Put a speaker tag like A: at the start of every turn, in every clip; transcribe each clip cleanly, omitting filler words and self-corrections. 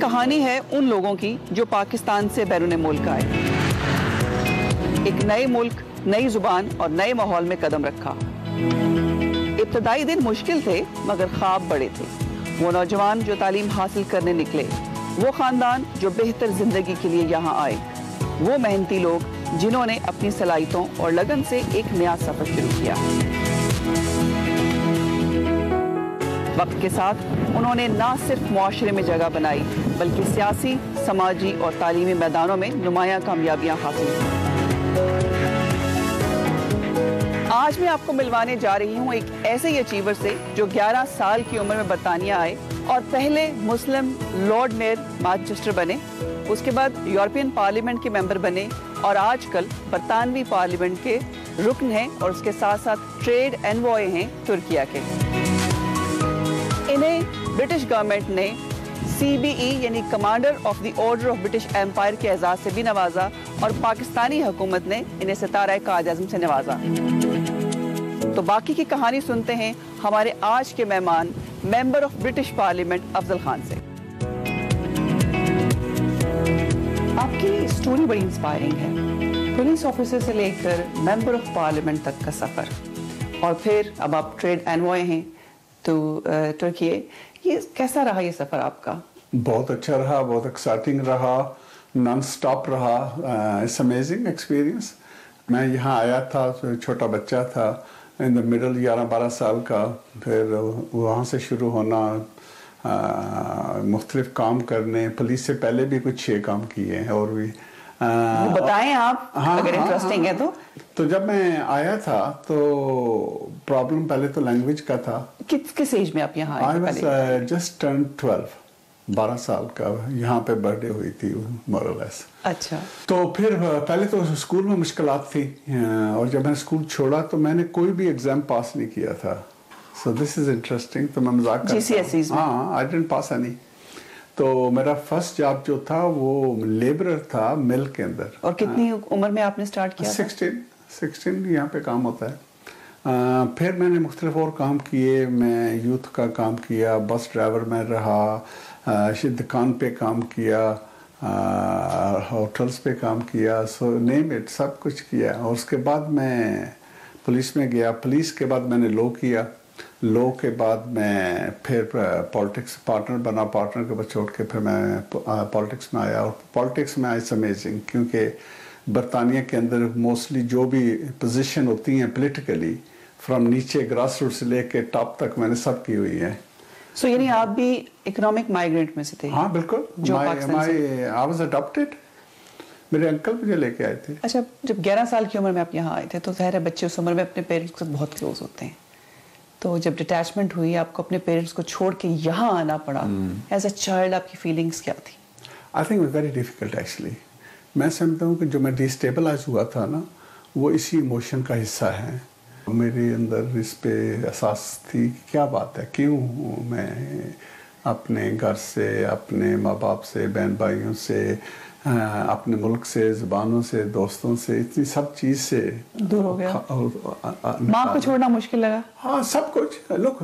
A: کہانی ہے ان لوگوں کی جو پاکستان سے بیرون ملک آئے، ایک نئے ملک، نئی زبان اور نئے ماحول میں قدم رکھا۔ ابتدائی دن مشکل تھے مگر خواب بڑے تھے۔ وہ نوجوان جو تعلیم حاصل کرنے نکلے، وہ خاندان جو بہتر زندگی کے لیے یہاں آئے، وہ محنتی لوگ جنہوں نے اپنی صلاحیتوں اور لگن سے ایک نیا سفر شروع کیا۔ وقت کے ساتھ انہوں نے نہ صرف معاشرے میں جگہ بنائی بلکہ سیاسی، سماجی اور تعلیمی میدانوں میں نمایاں کامیابیاں حاصل کی۔ آج میں آپ کو ملوانے جا رہی ہوں ایک ایسے ہی اچیور سے جو 11 سال کی عمر میں برطانیہ آئے اور پہلے مسلم لارڈ میئر مانچسٹر بنے، اس کے بعد یورپین پارلیمنٹ کے ممبر بنے اور آج کل برطانوی پارلیمنٹ کے رکن ہیں اور اس کے ساتھ ساتھ ٹریڈ انوائے ہیں ترکیہ کے۔ انہیں برٹش گورنمنٹ نے CBE یعنی commander of the order of British Empire کے اعزاز سے بھی نوازا اور پاکستانی حکومت نے انہیں ستارہ قائد اعظم سے نوازا۔ تو باقی کی کہانی سنتے ہیں ہمارے آج کے مہمان ممبر آف برٹش پارلیمنٹ افضل خان سے۔ آپ کی سٹوری بڑی انسپائرنگ ہے، پولیس آفیسر سے لے کر ممبر آف پارلیمنٹ تک کا سفر، اور پھر اب آپ ٹریڈ انوائے ہیں تو ترکیہ۔ یہ کیسا رہا یہ سفر آپ کا؟
B: بہت اچھا رہا، بہت ایکسائٹنگ رہا، نان سٹاپ رہا، اٹس امیزنگ ایکسپیرینس۔ میں یہاں آیا تھا، چھوٹا بچہ تھا، ان دا مڈل 11-12 سال کا، پھر وہاں سے شروع ہونا، مختلف کام کرنے، پولیس سے پہلے بھی کچھ 6 کام کیے ہیں اور بھی
A: بتائیں آپ اگر انٹرسٹنگ ہے تو۔
B: جب میں آیا تھا تو پرابلم پہلے تو لینگویج کا تھا۔
A: کس ایج میں آپ یہاں آئے؟
B: I was just turned 12، 12 سال کا، یہاں پہ برتھ ڈے ہوئی تھی more or less۔
A: اچھا۔
B: تو پھر پہلے تو اسکول میں مشکلات تھی، اور جب میں اسکول چھوڑا تو میں نے کوئی بھی ایگزام پاس نہیں کیا تھا۔ So this is interesting، تو میں مذاق کرتا ہوں۔
A: GCSEs میں؟
B: ہاں، I didn't pass any۔ تو میرا فرسٹ جاب جو تھا وہ لیبرر تھا مل کے اندر۔
A: اور کتنی عمر میں آپ نے سٹارٹ کیا؟
B: 16 یہاں پہ کام ہوتا ہے۔ پھر میں نے مختلف اور کام کیے، میں یوتھ کا کام کیا، بس ڈرائیور میں رہا، دکان پہ کام کیا، ہوٹلز پہ کام کیا، سو نیم اٹ، سب کچھ کیا۔ اور اس کے بعد میں پولیس میں گیا، پولیس کے بعد میں نے لو کیا، لو کے بعد میں پھر پالیٹکس پارٹنر بنا، پارٹنر کے بعد چھوڑ کے پھر میں پالیٹکس میں آیا۔ اور پالیٹکس میں اٹس امیزنگ، کیونکہ برطانیہ کے اندر موسٹلی جو بھی پوزیشن ہوتی ہیں پولیٹیکلی، فرام نیچے گراس روٹ سے لے کے ٹاپ تک میں نے سب کی ہوئی ہے۔
A: سو یعنی آپ بھی اکنامک مائیگرینٹ میں سے تھے؟
B: ہاں بالکل، I was adopted، میرے انکل مجھے لے کے آئے تھے۔
A: اچھا، جب 11 سال کی عمر میں آپ یہاں آئے تھے تو ظاہر ہے بچے اس عمر میں اپنے پیرنٹس کے ساتھ بہت کلوز ہوتے ہیں، تو جب ڈٹیچمنٹ ہوئی، آپ کو اپنے پیرنٹس کو چھوڑ کے یہاں آنا پڑا، ایز اے چائلڈ آپ کی فیلنگز کیا تھی؟
B: I think it was very difficult actually۔ میں سمجھتا ہوں کہ جو میں ڈیسٹیبلائز ہوا تھا نا، وہ اسی ایموشن کا حصہ ہے۔ میرے اندر اس پہ احساس تھی کہ کیا بات ہے، کیوں میں اپنے گھر سے، اپنے ماں باپ سے، بہن بھائیوں سے، اپنے ملک سے، زبانوں سے، دوستوں سے، اتنی سب چیز سے
A: دور ہو گیا۔ ماں کو چھوڑنا مشکل لگا؟
B: ہاں، سب کچھ۔ لوگ،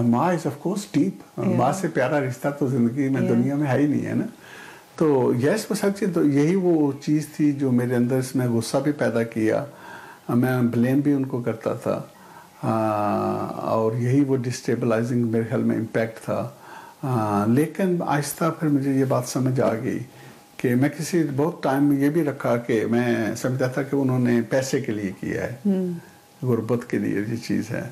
B: ماں از آف کورس ڈیپ، ماں سے پیارا رشتہ تو زندگی میں دنیا میں ہے ہی نہیں ہے نا۔ تو یس، وہ سب چیز، تو یہی وہ چیز تھی جو میرے اندر اس میں غصہ بھی پیدا کیا، میں بلیم بھی ان کو کرتا تھا، اور یہی وہ ڈسٹیبلائزنگ میرے خیال میں امپیکٹ تھا۔ لیکن آہستہ پھر مجھے یہ بات سمجھ آ گئی کہ میں کسی بہت ٹائم میں یہ بھی رکھا کہ میں سمجھتا تھا کہ انہوں نے پیسے کے لیے کیا ہے، غربت کے لیے یہ چیز ہے،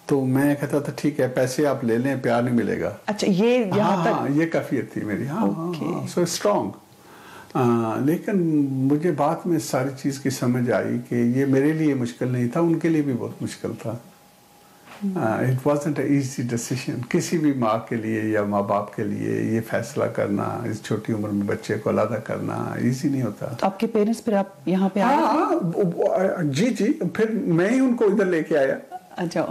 B: تو میں کہتا تھا ٹھیک ہے، پیسے آپ لے لیں، پیار نہیں ملے گا۔
A: اچھا، یہ یہاں تک؟
B: ہاں، یہ کیفیت تھی میری۔ ہاں، سو اسٹرانگ۔ لیکن مجھے بعد میں ساری چیز کی سمجھ آئی کہ یہ میرے لیے مشکل نہیں تھا، ان کے لیے بھی بہت مشکل تھا۔ It wasn't a easy decision کسی بھی ماں کے لیے یا ماں باپ کے لیے، یہ فیصلہ کرنا، اس چھوٹی عمر میں بچے کو علیحدہ کرنا ایزی نہیں ہوتا۔
A: تو آپ کے پیرنٹس پھر آپ یہاں پہ آئے؟
B: ہاں جی، پھر میں ہی ان کو ادھر لے کے آیا۔
A: اچھا،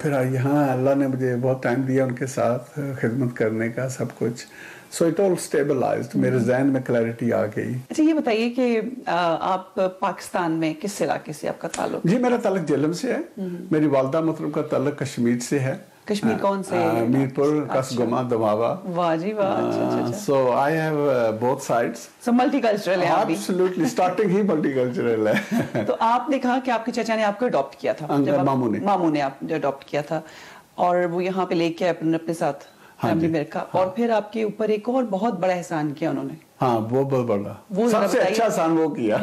B: پھر یہاں اللہ نے مجھے بہت ٹائم دیا ان کے ساتھ خدمت کرنے کا، سب کچھ، سو اٹ آل اسٹیبلائزڈ، میرے ذہن میں کلیئرٹی آ گئی۔
A: اچھا، یہ بتائیے کہ آپ پاکستان میں کس علاقے سے آپ کا تعلق؟
B: جی، میرا تعلق جہلم سے ہے، میری والدہ محترم کا تعلق کشمیر سے ہے،
A: کشمیر کون سے؟
B: میرپور, کسگما, دماوا.
A: واہ جی واہ.
B: So I have both sides.
A: So multi cultural ہے آپ بھی.
B: Absolutely, starting ہی multi cultural ہے.
A: تو آپ نے کہا کہ آپ کے چچا نے آپ کو اڈاپٹ کیا تھا. ماموں نے آپ اڈاپٹ کیا تھا اور وہ یہاں پہ لے کے اپنے ساتھ فیملی میں رکھا, اور پھر آپ کے اوپر ایک اور بہت بڑا احسان کیا انہوں نے.
B: ہاں وہ بہت بڑا, سب سے اچھا احسان وہ کیا.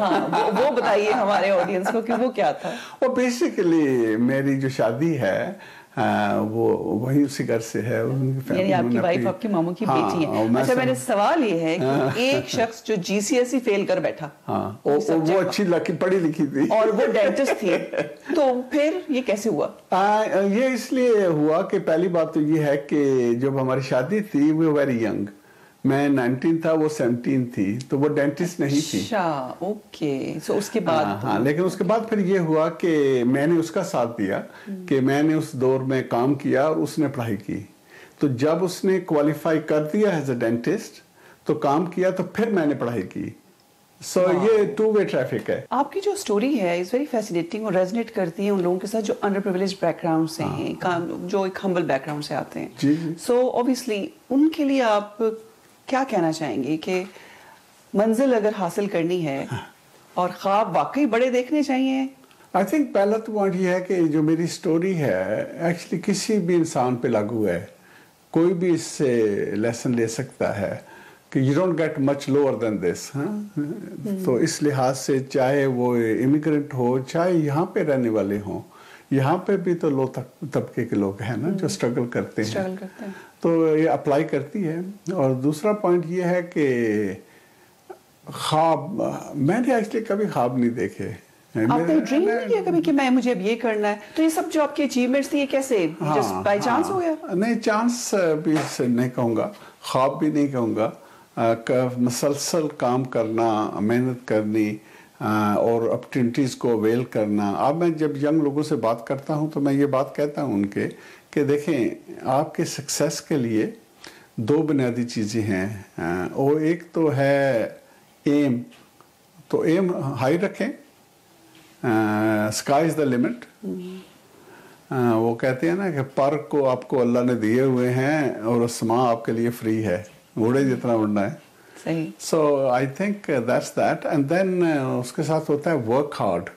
A: وہ بتائیے ہمارے آڈینس کو کہ وہ کیا تھا.
B: وہ بیسیکلی میری جو شادی ہے وہ وہی اسی گھر سے ہے.
A: یعنی آپ کی وائف آپ کے ماموں کی بیٹی ہے. اچھا میرا سوال یہ ہے کہ ایک شخص جو جی سی ایس ای فیل کر بیٹھا,
B: وہ اچھی پڑھی لکھی تھی
A: اور وہ ڈینٹسٹ تھی, تو پھر یہ کیسے ہوا؟
B: یہ اس لیے ہوا کہ پہلی بات تو یہ ہے کہ جب ہماری شادی تھی وہ ویری ینگ, میں 19 تھا, وہ 17 تھی, تو وہ ڈینٹسٹ نہیں تھی.
A: اچھا اوکے. سو اس کے بعد
B: ہاں, لیکن اس کے بعد پھر یہ ہوا کہ میں نے اس کا ساتھ دیا کہ میں نے اس دور میں کام کیا اور اس نے پڑھائی کی. تو جب اس نے کوالیفائی کر دیا ایز اے ڈینٹسٹ تو کام کیا, تو پھر میں نے پڑھائی کی. سو یہ ٹو وے ٹریفک ہے.
A: آپ کی جو اسٹوری ہے از ویری فیسینیٹنگ اور ریزونیٹ کرتی ہے ان لوگوں کے ساتھ جو انڈر پریویلیج بیک گراؤنڈ سے ہیں, جو ایک ہمبل بیک گراؤنڈ سے آتے ہیں.
B: جی.
A: سو اوبیسلی ان کے لیے آپ کیا کہنا چاہیں گے کہ منزل اگر حاصل کرنی ہے اور خواب واقعی بڑے دیکھنے چاہیے؟
B: آئی تھنک پہلا تو پوائنٹ یہ ہے کہ جو میری سٹوری ہے ایکچولی کسی بھی انسان پہ لاگو ہے, کوئی بھی اس سے لیسن لے سکتا ہے کہ you don't get much lower than this. تو اس لحاظ سے چاہے وہ امیگرینٹ ہو, چاہے یہاں پہ رہنے والے ہوں, یہاں پہ بھی تو لو طبقے کے لوگ ہیں نا جو اسٹرگل کرتے ہیں, تو یہ اپلائی کرتی ہے. اور دوسرا پوائنٹ یہ ہے کہ خواب, میں نے ایکچولی کبھی خواب نہیں دیکھے.
A: آپ نے ڈریم نہیں کیا کبھی کہ مجھے اب یہ کرنا ہے؟ تو یہ سب جو آپ کی اچیومنٹس تھی یہ کیسے بائی چانس ہو گیا؟
B: نہیں, چانس بھی نہیں کہوں گا, خواب بھی نہیں کہوں گا. مسلسل کام کرنا, محنت کرنی اور اپرچونیٹیز کو اویل کرنا. اب میں جب ینگ لوگوں سے بات کرتا ہوں تو میں یہ بات کہتا ہوں ان کے کہ دیکھیں آپ کے سکسیس کے لیے دو بنیادی چیزیں ہیں, اور ایک تو ہے ایم, تو ایم ہائی رکھیں, اسکائی از دا لمٹ. وہ کہتے ہیں نا کہ پر کو آپ کو اللہ نے دیے ہوئے ہیں اور آسمان آپ کے لیے فری ہے, اڑے جتنا اڑنا ہے. So I think that's that. And then اس کے ساتھ ہوتا ہے ورک ہارڈ,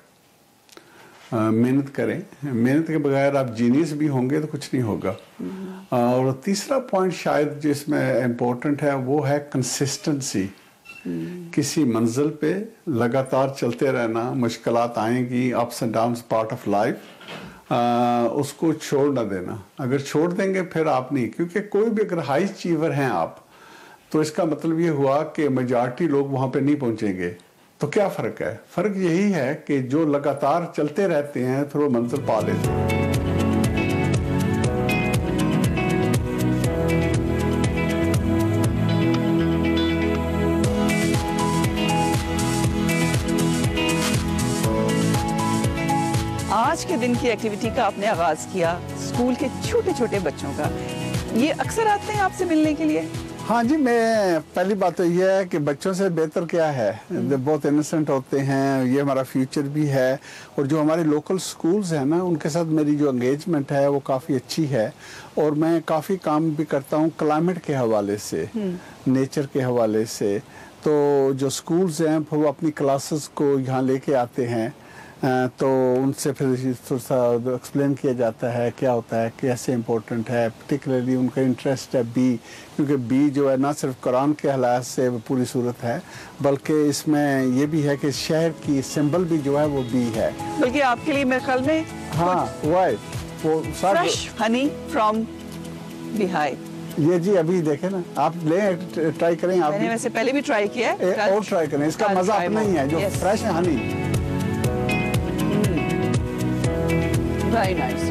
B: محنت کریں. محنت کے بغیر آپ جینیس بھی ہوں گے تو کچھ نہیں ہوگا. اور تیسرا پوائنٹ شاید جس میں امپورٹنٹ ہے وہ ہے کنسسٹنسی. کسی منزل پہ لگاتار چلتے رہنا, مشکلات آئیں گی, ups and downs part of life, اس کو چھوڑ نہ دینا. اگر چھوڑ دیں گے پھر آپ نہیں, کیونکہ کوئی بھی اگر ہائی اچیور ہیں آپ تو اس کا مطلب یہ ہوا کہ میجارٹی لوگ وہاں پہ نہیں پہنچیں گے. تو کیا فرق ہے؟ فرق یہی ہے کہ جو لگاتار چلتے رہتے ہیں پھر وہ منزل پا لیتے ہیں.
A: آج کے دن کی ایکٹیویٹی کا آپ نے آغاز کیا اسکول کے چھوٹے چھوٹے بچوں کا. یہ اکثر آتے ہیں آپ سے ملنے کے لیے؟
B: ہاں جی, میں پہلی بات تو یہ ہے کہ بچوں سے بہتر کیا ہے, بہت انسنٹ ہوتے ہیں, یہ ہمارا فیوچر بھی ہے. اور جو ہمارے لوکل سکولز ہیں نا ان کے ساتھ میری جو انگیجمنٹ ہے وہ کافی اچھی ہے. اور میں کافی کام بھی کرتا ہوں کلائمیٹ کے حوالے سے, نیچر کے حوالے سے. تو جو سکولز ہیں وہ اپنی کلاسز کو یہاں لے کے آتے ہیں, تو ان سے پھر تھوڑا سا ایکسپلین کیا جاتا ہے کیا ہوتا ہے, کیسے امپورٹنٹ ہے. پرٹیکولرلی ان کا انٹرسٹ ہے بی, کیونکہ بی جو ہے نہ صرف قرآن کے حالات سے پوری صورت ہے بلکہ اس میں یہ بھی ہے کہ شہر کی سمبل بھی جو ہے وہ بی ہے.
A: بلکہ آپ کے لیے میرے خیال میں
B: ہاں وہ
A: فریش ہنی فرام بیہائی.
B: یہ جی ابھی دیکھیں نا, آپ لیں ٹرائی کریں. آپ
A: میں نے ویسے پہلے بھی ٹرائی کیا ہے,
B: اور ٹرائی کریں, اس کا مزہ اپنا ہی ہے جو fresh honey.
A: Very nice.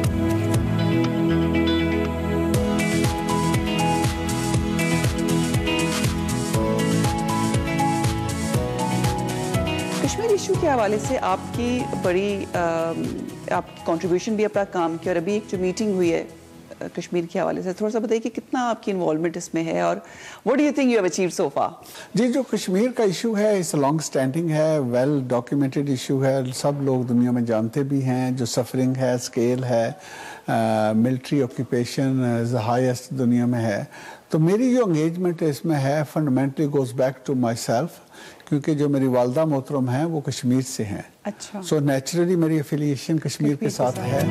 A: Kashmir issue کے حوالے سے آپ کی بڑی آپ کی کنٹریبیوشن بھی اپنا کام کیا, اور ابھی ایک جو میٹنگ ہوئی ہے کشمیر کے حوالے سے تھوڑا سا بتائیے کہ کتنا آپ کی انوالومنٹ اس میں ہے اور what do you think you have achieved so far؟
B: جی جو کشمیر کا ایشو ہے اس لانگ سٹینڈنگ ہے, ویل ڈاکیومنٹڈ ایشو ہے, سب لوگ دنیا میں جانتے بھی ہیں. جو سفرنگ ہے, اسکیل ہے, ملٹری آکیوپیشن ہائیسٹ دنیا میں ہے. تو میری جو انگیجمنٹ اس میں ہے fundamentally goes back to myself, کیونکہ جو میری والدہ محترم ہیں وہ کشمیر سے ہیں.
A: اچھا.
B: سو نیچرلی میری ایفیلیشن کشمیر کے ساتھ ہے.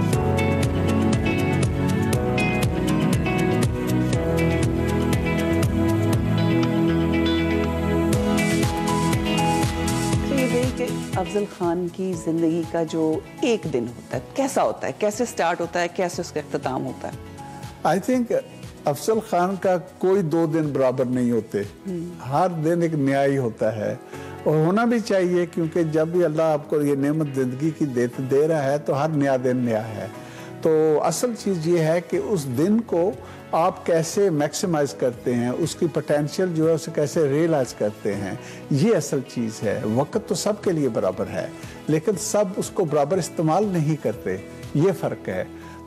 A: افضل خان کی زندگی کا جو ایک دن ہوتا ہے کیسا ہوتا ہے, کیسے سٹارٹ ہوتا ہے, کیسے اس کا اختتام ہوتا ہے؟
B: آئی تھنک افضل خان کا کوئی 2 دن برابر نہیں ہوتے, ہر دن ایک نیا ہی ہوتا ہے اور ہونا بھی چاہیے, کیونکہ جب بھی اللہ آپ کو یہ نعمت زندگی کی دے رہا ہے تو ہر نیا دن نیا ہے. تو اصل چیز یہ ہے کہ اس دن کو آپ کیسے میکسیمائز کرتے ہیں, اس کی پوٹینشیل جو ہے اسے کیسے ریئلائز کرتے ہیں, یہ اصل چیز ہے. وقت تو سب کے لیے برابر ہے لیکن سب اس کو برابر استعمال نہیں کرتے, یہ فرق ہے.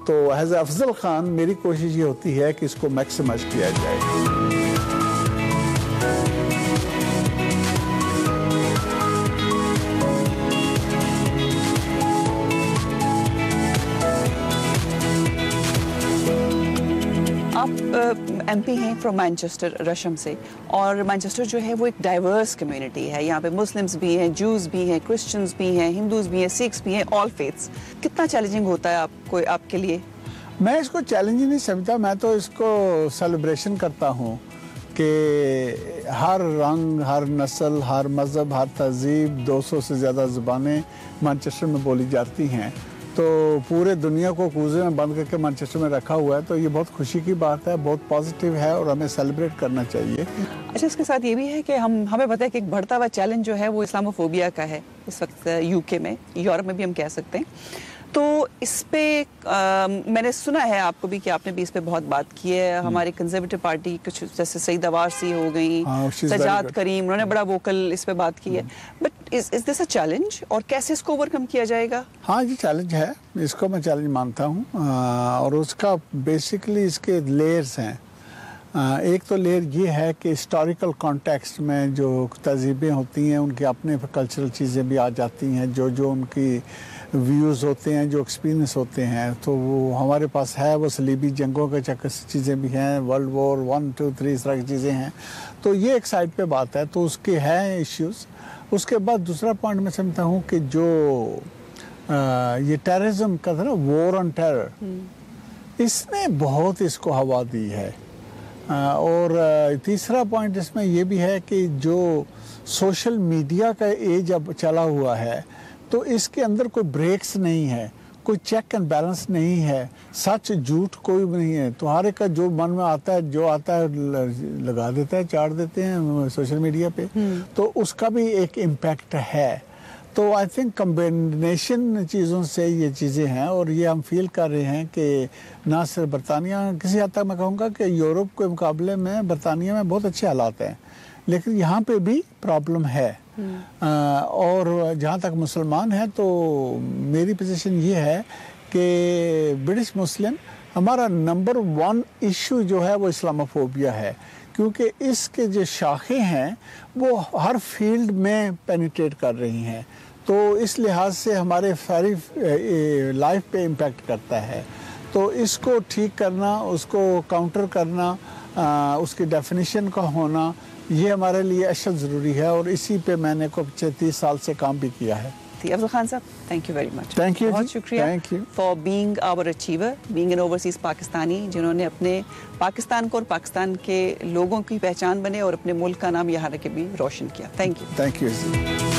B: تو ایز افضل خان میری کوشش یہ ہوتی ہے کہ اس کو میکسیمائز کیا جائے.
A: ایم پی ہیں فرام مینچسٹر رشم سے, اور مینچسٹر جو ہے وہ ایک ڈائیورس کمیونٹی ہے. یہاں پہ مسلمز بھی ہیں, جوز بھی ہیں, کرسچنز بھی ہیں, ہندوز بھی ہیں, سکھس بھی ہیں, آل فیتھس. کتنا چیلنجنگ ہوتا ہے آپ کے لیے؟
B: میں اس کو چیلنج نہیں سمجھتا, میں تو اس کو سیلیبریشن کرتا ہوں کہ ہر رنگ, ہر نسل, ہر مذہب, ہر تہذیب, 200 سے زیادہ زبانیں مانچسٹر میں بولی جاتی ہیں. تو پورے دنیا کو کوزے میں بند کر کے مانچسٹر میں رکھا ہوا ہے, تو یہ بہت خوشی کی بات ہے, بہت پازیٹیو ہے اور ہمیں سیلیبریٹ کرنا چاہیے.
A: اچھا, اس کے ساتھ یہ بھی ہے کہ ہمیں پتہ ہے کہ ایک بڑھتا ہوا چیلنج جو ہے وہ اسلاموفوبیا کا ہے اس وقت یو کے میں, یورپ میں بھی ہم کہہ سکتے ہیں. تو اس پہ میں نے سنا ہے آپ کو بھی کہ آپ نے بھی اس پہ بہت بات کی ہے. ہماری کنزرویٹو پارٹی کچھ جیسے سعید اوارسی ہو گئی, سجاد کریم, انہوں نے بڑا ووکل اس پہ بات کی ہے. But is this a challenge, اور کیسے اس کو اوور کم کیا جائے گا؟
B: ہاں یہ چیلنج ہے, اس کو میں چیلنج مانتا ہوں, اور اس کا بیسیکلی اس کے لیئرز ہیں. ایک تو لیئر یہ ہے کہ ہسٹوریکل کانٹیکسٹ میں جو تہذیبیں ہوتی ہیں ان کے اپنے کلچرل چیزیں بھی آ جاتی ہیں, جو ان کی ویوز ہوتے ہیں, جو ایکسپیرینس ہوتے ہیں, تو وہ ہمارے پاس ہے. وہ صلیبی جنگوں کے چکر سے چیزیں بھی ہیں, ورلڈ وار 1, 2, 3 اس طرح کی چیزیں ہیں. تو یہ ایک سائڈ پہ بات ہے, تو اس کے ہیں ایشوز. اس کے بعد دوسرا پوائنٹ میں سمجھتا ہوں کہ جو یہ ٹیررزم کا تھا نا, وار آن ٹیرر, اس نے بہت اس کو ہوا دی ہے. اور تیسرا پوائنٹ اس میں یہ بھی ہے کہ جو سوشل میڈیا کا ایج اب چلا ہوا ہے تو اس کے اندر کوئی بریکس نہیں ہے, کوئی چیک اینڈ بیلنس نہیں ہے, سچ جھوٹ کوئی بھی نہیں ہے. تو ہر ایک کا جو من میں آتا ہے, جو آتا ہے لگا دیتا ہے, چاڑ دیتے ہیں سوشل میڈیا پہ. تو اس کا بھی ایک امپیکٹ ہے. تو آئی تھنک کمبینیشن چیزوں سے یہ چیزیں ہیں, اور یہ ہم فیل کر رہے ہیں کہ نہ صرف برطانیہ, کسی حد تک میں کہوں گا کہ یورپ کے مقابلے میں برطانیہ میں بہت اچھے حالات ہیں, لیکن یہاں پہ بھی پرابلم ہے. اور جہاں تک مسلمان ہیں تو میری پوزیشن یہ ہے کہ برٹش مسلم ہمارا نمبر 1 ایشو جو ہے وہ اسلاموفوبیا ہے, کیونکہ اس کے جو شاخیں ہیں وہ ہر فیلڈ میں پینیٹریٹ کر رہی ہیں. تو اس لحاظ سے ہمارے ساری لائف پہ امپیکٹ کرتا ہے. تو اس کو ٹھیک کرنا, اس کو کاؤنٹر کرنا, اس کی ڈیفینیشن کا ہونا, یہ ہمارے لیے اشد ضروری ہے, اور اسی پہ میں نے کو 30 سال سے کام بھی کیا ہے.
A: افضل خان صاحب, thank you very much.
B: Thank you,
A: بہت شکریہ for being our achiever, being an overseas Pakistani, جنہوں نے اپنے پاکستان کو اور پاکستان کے لوگوں کی پہچان بنے اور اپنے ملک کا نام یہاں رہ کے بھی روشن کیا. Thank you.
B: Thank you.